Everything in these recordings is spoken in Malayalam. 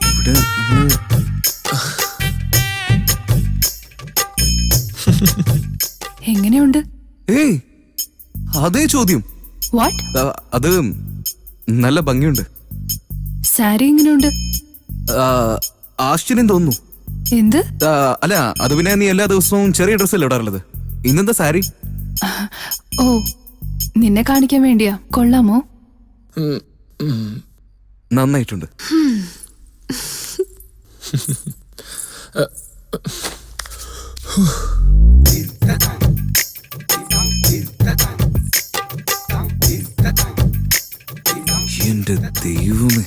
ഇവിടെ എങ്ങനെയുണ്ട്? ഏയ് അതേ ചോദ്യം. വാട്ട്? അത് നല്ല ഭംഗിയുണ്ട്. സാരി എങ്ങനെയുണ്ട്? ആശ്ചര്യം തോന്നുന്നു. എന്ത്? അല്ല, അത് പിന്നെ നീ എല്ലാ ദിവസവും ചെറിയ ഡ്രസ്സല്ലേ ഇടാറുള്ളത്? ഇന്നെന്താ സാരി? ഓ, നിന്നെ കാണിക്കാൻ വേണ്ടിയാ. കൊള്ളാമോ? നന്നായിട്ടുണ്ട്. എന്റെ ദൈവമേ,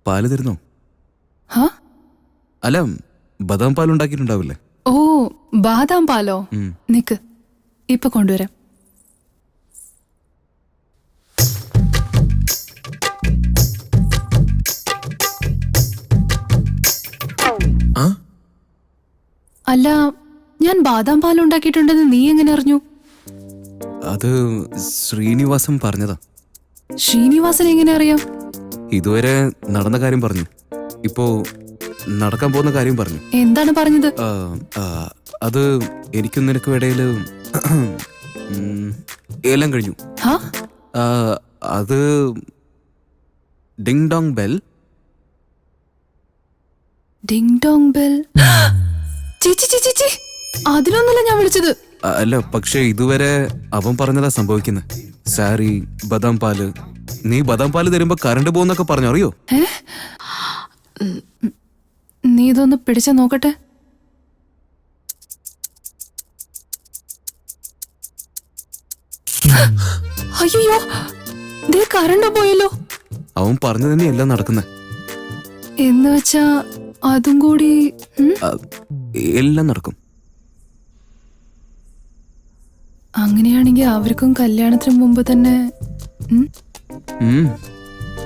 പാല് തരുന്നോ? അല്ല, ബദാം പാൽ ഉണ്ടാക്കിയിട്ടുണ്ടാവില്ലേ? ഓ, ബാദാം പാലോ? നിക്ക്, ഇപ്പൊ കൊണ്ടുവരാം. അല്ല, ഞാൻ ബാദാം പാൽ ഉണ്ടാക്കിയിട്ടുണ്ടെന്ന് നീ എങ്ങനെ അറിഞ്ഞു? അത് ശ്രീനിവാസൻ പറഞ്ഞതാ. ശ്രീനിവാസൻ എങ്ങനെ അറിയാം? ഇതുവരെ നടന്ന കാര്യം പറഞ്ഞു, ഇപ്പോ നടക്കാൻ പോകുന്ന കാര്യം പറഞ്ഞു. എന്താണ് പറഞ്ഞത്? അത് എനിക്കും നിനക്കും ഇടയില് എല്ലാം കഴിഞ്ഞു. അത് ding dong bell. Ding dong bell? അതിനൊന്നല്ല ഞാൻ വിളിച്ചത്. അല്ല, പക്ഷെ ഇതുവരെ അവൻ പറഞ്ഞതാ സംഭവിക്കുന്നത്. സാരി, ബദാം പാല്. നീ ബദാം പാല് തരുമ്പോ കറണ്ട് പോകുന്നൊക്കെ പറഞ്ഞു, അറിയോ? നീ ഇതൊന്ന് പിടിച്ച നോക്കട്ടെ. അയ്യോ, ദേ കറണ്ട് പോയല്ലോ. അവൻ പറഞ്ഞു തന്നെ എല്ലാം നടക്കുന്നത്. എന്ന് വെച്ചാ അതും കൂടി എല്ലാം നടക്കും. അങ്ങനെയാണെങ്കിൽ അവർക്കും കല്യാണത്തിന് മുമ്പ് തന്നെ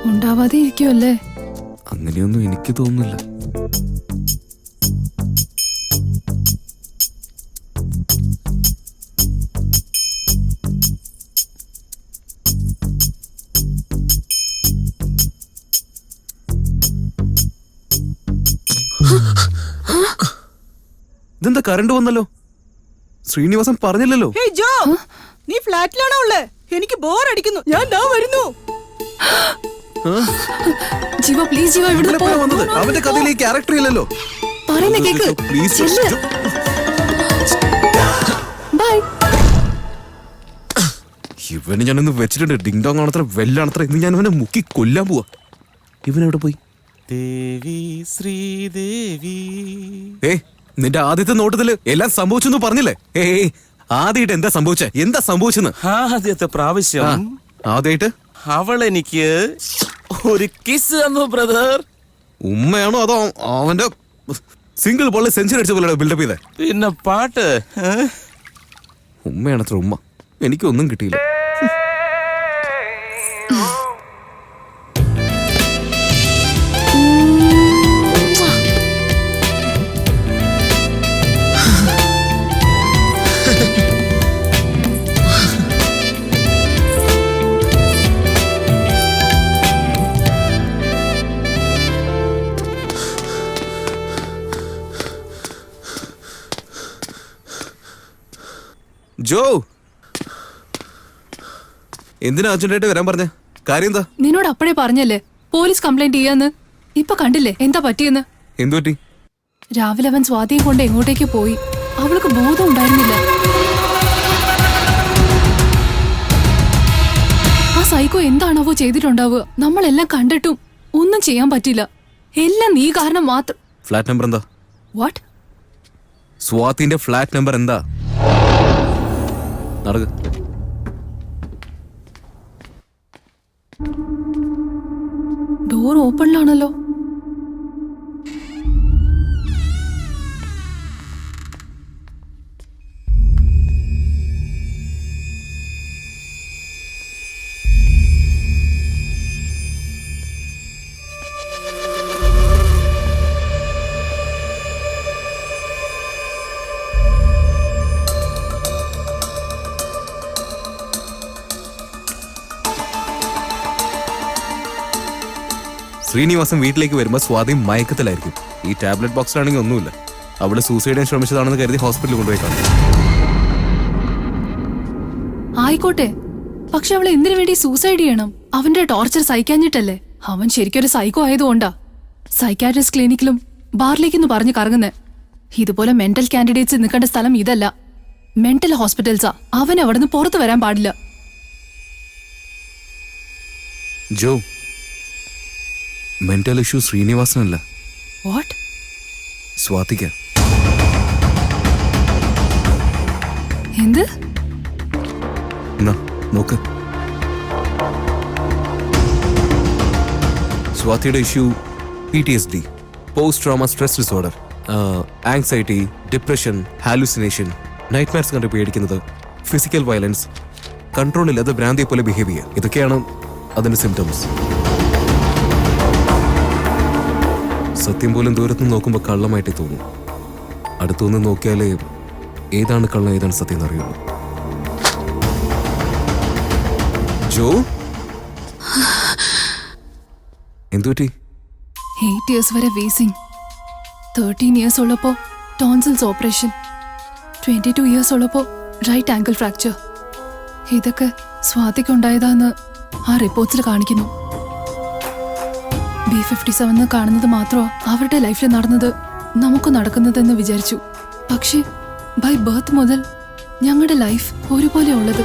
ഉണ്ടാവാതെ ഇരിക്കുമല്ലേ? അങ്ങനെയൊന്നും എനിക്ക് തോന്നുന്നില്ല. ഇതെന്താ കറണ്ട് വന്നല്ലോ? ശ്രീനിവാസൻ പറഞ്ഞില്ലല്ലോ. നീ ഫ്ലാറ്റിലാണോ ഉള്ളത്? എനിക്ക് ബോർ അടിക്കുന്നു, ഞാൻ ദാ വരുന്നു. ജീവ, പ്ലീസ് ജീവ, ഇവിടുന്ന് പോ. അവന്റെ കഥയിൽ ഈ ക്യാരക്ടർ ഇല്ലല്ലോ. പറയുന്ന കേക്ക്. ബൈ. ഇവന് ഞാനൊന്ന് വെച്ചിട്ടുണ്ട്. ഡിങ് ഡോങ് ആണത്ര വെല്ലാണത്ര. ഇന്ന് ഞാൻ അവനെ മുക്കി കൊല്ലാൻ പോവാ. ഇവനെവിടെ പോയി? ദേവി ശ്രീദേവി. നിന്റെ ആദ്യത്തെ നോട്ടത്തില് എല്ലാം സംഭവിച്ചെന്ന് പറഞ്ഞില്ലേ? ആദ്യമായിട്ട് എന്താ സംഭവിച്ചേ? എന്താ സംഭവിച്ചെന്ന്? ആദ്യത്തെ പ്രാവശ്യം ആദ്യമായിട്ട് അവൾ എനിക്ക് ഒരു കിസ് തന്നു ബ്രദർ. ഉമ്മയാണോ അതോ അവന്റെ സിംഗിൾ ബോളിൽ സെഞ്ചുറി അടിച്ച പോലെ ബിൽഡപ്പ് ചെയ്തേ? പിന്നെ പാട്ട്. ഉമ്മയാണത്ര ഉമ്മ. എനിക്കൊന്നും കിട്ടിയില്ല. ജോ, എന്തിനാ അർജന്റായിട്ട് വരാൻ പറഞ്ഞ? കാര്യം എന്താ? നിന്നോട് അപ്പഴേ പറഞ്ഞല്ലേ പോലീസ് കംപ്ലൈന്റ് ചെയ്യാന്ന്. ഇപ്പൊ കണ്ടില്ലേ എന്താ പറ്റിയെന്ന്? എന്തു പറ്റി? രാവിലെ അവൻ സ്വാതിയും കൊണ്ട് എങ്ങോട്ടേക്ക് പോയി. അവൾക്ക് ബോധം ഉണ്ടായിരുന്നില്ല. ആ സൈക്കോ എന്താണാവോ ചെയ്തിട്ടുണ്ടാവുക. നമ്മളെല്ലാം കണ്ടിട്ടും ഒന്നും ചെയ്യാൻ പറ്റില്ല. എല്ലാം നീ കാരണം മാത്രം. ഫ്ലാറ്റ് നമ്പർ എന്താ? വാട്ട്? സ്വാതിന്റെ ഫ്ലാറ്റ് നമ്പർ എന്താ? നടക്ക്. ഡോർ ഓപ്പണിലാണല്ലോ. ശ്രീനിവാസൻ വീട്ടിലേക്ക് വരുമ്പോൾ സ്വാതി മയക്കത്തിലായിരിക്കും. ഈ ടാബ്ലറ്റ് ബോക്സിലാണെങ്കിൽ ഒന്നുമില്ല. അവള് സൂസൈഡ് ചെയ്യാൻ ശ്രമിച്ചതാണെന്ന് കരുതി ഹോസ്പിറ്റലിൽ കൊണ്ടുപോയി കാണും. ആയിക്കോട്ടെ, പക്ഷെ അവളെ എന്തിനു വേണ്ടി സൂസൈഡ് ചെയ്യണം? അവന്റെ ടോർച്ചർ സഹിക്കാഞ്ഞിട്ടല്ലേ? അവൻ ശരിക്കൊരു സൈക്കോ ആയതുകൊണ്ടാ സൈക്കാട്രിസ്റ്റ് ക്ലിനിക്കിലും ബാറിലേക്കെന്ന് പറഞ്ഞ് കറങ്ങുന്നേ. ഇതുപോലെ മെന്റൽ കാൻഡിഡേറ്റ്സ് നിൽക്കേണ്ട സ്ഥലം ഇതല്ല, മെന്റൽ ഹോസ്പിറ്റൽസാ. അവൻ അവിടുന്ന് പുറത്തു വരാൻ പാടില്ല. ജോ, മെന്റൽ ഇഷ്യൂ ശ്രീനിവാസനല്ല, വാട്ട്? സ്വാതിക. എന്ത്? എന്നാ നോക്ക്. സ്വാതിയുടെ issue PTSD, post trauma stress disorder, anxiety, depression, hallucination, nightmares കണ്ട് പേടിക്കുന്നത്, ഫിസിക്കൽ വയലൻസ്, കൺട്രോൾ ഇല്ലാതെ ഭ്രാന്തിയെ പോലെ ബിഹേവ് ചെയ്യുക. ഇതൊക്കെയാണ് അതിന്റെ സിംറ്റംസ്. സത്യം പോലും ദൂരത്തുനിന്ന് നോക്കുമ്പോൾ കള്ളമായിട്ടേ തോന്നും. അടുത്തുനിന്ന് നോക്കിയാലേ ഏതാണ് കള്ളം ഏതാണ് സത്യം എന്നറിയുള്ളൂ. ജോ, എന്തുപറ്റി? 8 years വരെ വീസിങ്, 13 years ഉള്ളപ്പോ ടോൺസിൽസ് ഓപ്പറേഷൻ, 22 years ഉള്ളപ്പോ റൈറ്റ് ആങ്കിൾ ഫ്രാക്ചർ. ഇതൊക്കെ സ്വാതിക്കുണ്ടായതാന്ന് ആ റിപ്പോർട്ട്സിൽ കാണിക്കുന്നു. B57 കാണുന്നത് മാത്രമോ അവരുടെ ലൈഫിൽ നടന്നത് നമുക്ക് നടക്കുന്നതെന്ന് വിചാരിച്ചു. പക്ഷേ ബൈ ബർത്ത് മുതൽ ഞങ്ങളുടെ ലൈഫ് ഒരുപോലെ ഉള്ളത്.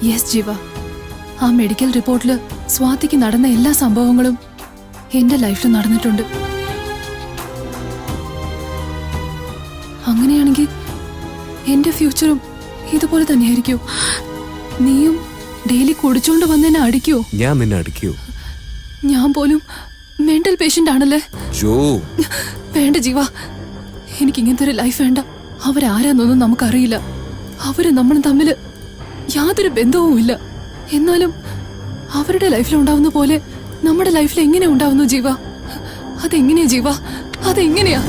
യെസ് ജീവ, ആ മെഡിക്കൽ റിപ്പോർട്ടിൽ സ്വാതിക്ക് നടന്ന എല്ലാ സംഭവങ്ങളും എന്റെ ലൈഫിൽ നടന്നിട്ടുണ്ട്. അങ്ങനെയാണെങ്കിൽ എന്റെ ഫ്യൂച്ചറും ഇതുപോലെ തന്നെയായിരിക്കോ? നീയും ഡെയിലി കുടിച്ചോണ്ട് വന്നെന്നെ അടിക്കോ? ഞാൻ നിന്നെ അടിക്കോ? ഞാൻ പോലും മെന്റൽ പേഷ്യന്റ് ആണല്ലേ. ജോ, വേണ്ട ജീവ, എനിക്ക് ഇങ്ങനത്തെ ഒരു ലൈഫ് വേണ്ട. അവരാരാന്നൊന്നും നമുക്കറിയില്ല. അവര് നമ്മളും തമ്മിൽ യാതൊരു ബന്ധവും ഇല്ല. എന്നാലും അവരുടെ ലൈഫിൽ ഉണ്ടാവുന്ന പോലെ നമ്മുടെ ലൈഫിൽ എങ്ങനെ ഉണ്ടാവുന്നു ജീവ? അതെങ്ങനെയാ ജീവ? അതെങ്ങനെയാ?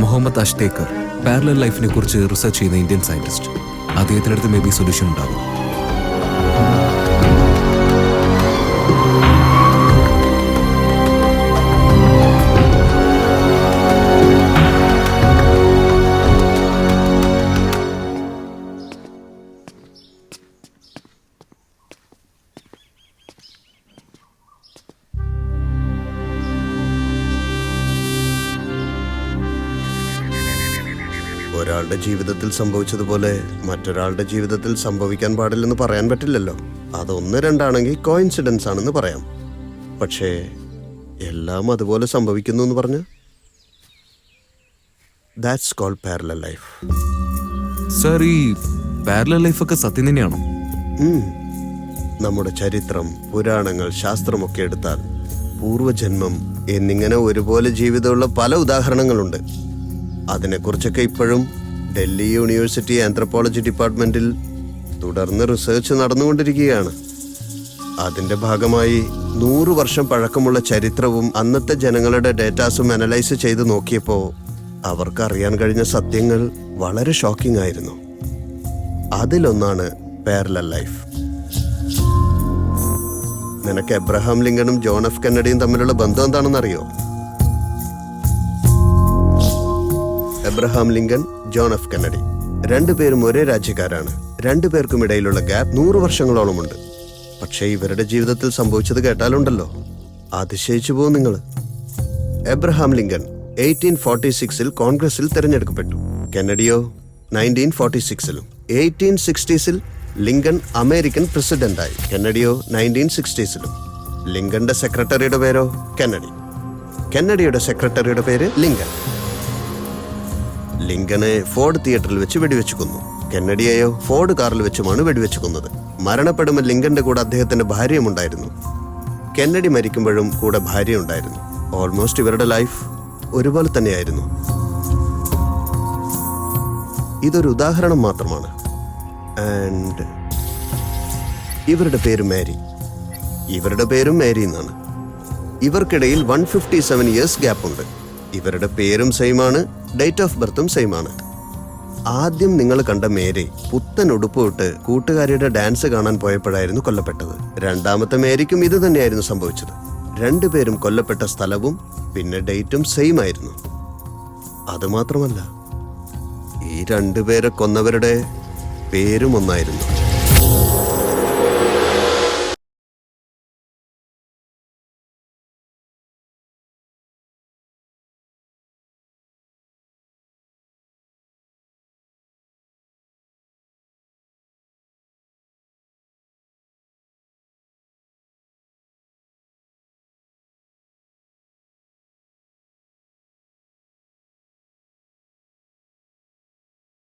മുഹമ്മദ് അഷ്തേക്കർ, പാരലൽ ലൈഫിനെ കുറിച്ച് റിസർച്ച് ചെയ്യുന്ന ഇന്ത്യൻ സയന്റിസ്റ്റ്. അദ്ദേഹത്തിനടുത്ത് മേ ബി സൊല്യൂഷൻ ഉണ്ടാകും. ഒരാളുടെ ജീവിതത്തിൽ സംഭവിച്ചതുപോലെ മറ്റൊരാളുടെ ജീവിതത്തിൽ സംഭവിക്കാൻ പാടില്ലെന്ന് പറയാൻ പറ്റില്ലല്ലോ. അതൊന്ന് രണ്ടാണെങ്കിൽ കോയിൻസിഡൻസ് ആണെന്ന് പറയാം. പക്ഷേ എല്ലാം അതുപോലെ സംഭവിക്കുന്നു എന്ന് പറഞ്ഞ that's called parallel life. Sir, ഈ പാരലൽ ലൈഫൊക്കെ സത്യം തന്നെയാണോ? നമ്മുടെ ചരിത്രം, പുരാണങ്ങൾ, ശാസ്ത്രമൊക്കെ എടുത്താൽ പൂർവജന്മം എന്നിങ്ങനെ ഒരുപോലെ ജീവിതമുള്ള പല ഉദാഹരണങ്ങളുണ്ട്. അതിനെക്കുറിച്ചൊക്കെ ഇപ്പോഴും ഡൽഹി യൂണിവേഴ്സിറ്റി ആന്ത്രപ്പോളജി ഡിപ്പാർട്ട്മെന്റിൽ തുടർന്ന് റിസർച്ച് നടന്നുകൊണ്ടിരിക്കുകയാണ്. അതിന്റെ ഭാഗമായി 100 വർഷം പഴക്കമുള്ള ചരിത്രവും അന്നത്തെ ജനങ്ങളുടെ ഡേറ്റാസും അനലൈസ് ചെയ്ത് നോക്കിയപ്പോൾ അവർക്ക് അറിയാൻ കഴിഞ്ഞ സത്യങ്ങൾ വളരെ ഷോക്കിംഗ് ആയിരുന്നു. അതിലൊന്നാണ് പാരലൽ ലൈഫ്. നിനക്ക് എബ്രഹാം ലിങ്കണും ജോൺ എഫ് കെന്നഡിയും തമ്മിലുള്ള ബന്ധം എന്താണെന്നറിയോ? Abraham Lincoln, John F Kennedy രണ്ടുപേരും ഒരേ രാജ്യക്കാരാണ്. രണ്ടുപേർക്കും ഇടയിലുള്ള ഗ്യാപ്പ് 100 വർഷങ്ങളോളമുണ്ട്. പക്ഷേ ഇവരുടെ ജീവിതത്തിൽ സംഭവിച്ചത് കേട്ടാലുണ്ടല്ലോ, അതിശയിച്ചു പോകും നിങ്ങൾ. എബ്രഹാം ലിങ്കൺ 1846 കോൺഗ്രസിൽ തിരഞ്ഞെടുക്കപ്പെട്ടു. കെന്നഡിയോ 1946. 1860 ലിങ്കൺ അമേരിക്കൻ പ്രസിഡന്റായി. കെന്നഡിയോ 1960. ലിങ്കന്റെ സെക്രട്ടറിയുടെ പേരോ കെന്നഡി. കെന്നഡിയുടെ സെക്രട്ടറിയുടെ പേര് ലിങ്കൺ. ലിങ്കനെ ഫോർഡ് തിയേറ്ററിൽ വെച്ച് വെടിവെച്ചു കൊന്നു. കെന്നഡിയെയോ ഫോർഡ് കാറിൽ വെച്ചുമാണ് വെടിവെച്ചു കൊന്നത്. മരണപ്പെടുമ്പോൾ ലിങ്കന്റെ കൂടെ അദ്ദേഹത്തിന്റെ ഭാര്യയും ഉണ്ടായിരുന്നു. കെന്നഡി മരിക്കുമ്പോഴും കൂടെ ഭാര്യ ഉണ്ടായിരുന്നു. ഓൾമോസ്റ്റ് ഇവരുടെ ലൈഫ് ഒരുപോലെ തന്നെയായിരുന്നു. ഇതൊരു ഉദാഹരണം മാത്രമാണ്. ആൻഡ് ഇവരുടെ പേര് മാരി. ഇവരുടെ പേരും മാരി എന്നാണ്. ഇവർക്കിടയിൽ 157 ഇയേഴ്സ് ഗ്യാപ്പ് ഉണ്ട്. ഇവരുടെ പേരും സെയിമാണ്, ഡേറ്റ് ഓഫ് ബർത്തും സെയിമാണ്. ആദ്യം നിങ്ങൾ കണ്ട മേരി പുത്തൻ ഉടുപ്പിട്ട് കൂട്ടുകാരിയുടെ ഡാൻസ് കാണാൻ പോയപ്പോഴായിരുന്നു കൊല്ലപ്പെട്ടത്. രണ്ടാമത്തെ മേരിക്കും ഇത് തന്നെയായിരുന്നു സംഭവിച്ചത്. രണ്ടുപേരും കൊല്ലപ്പെട്ട സ്ഥലവും പിന്നെ ഡേറ്റും സെയിം ആയിരുന്നു. അതുമാത്രമല്ല, ഈ രണ്ടുപേരെ കൊന്നവരുടെ പേരും ഒന്നായിരുന്നു.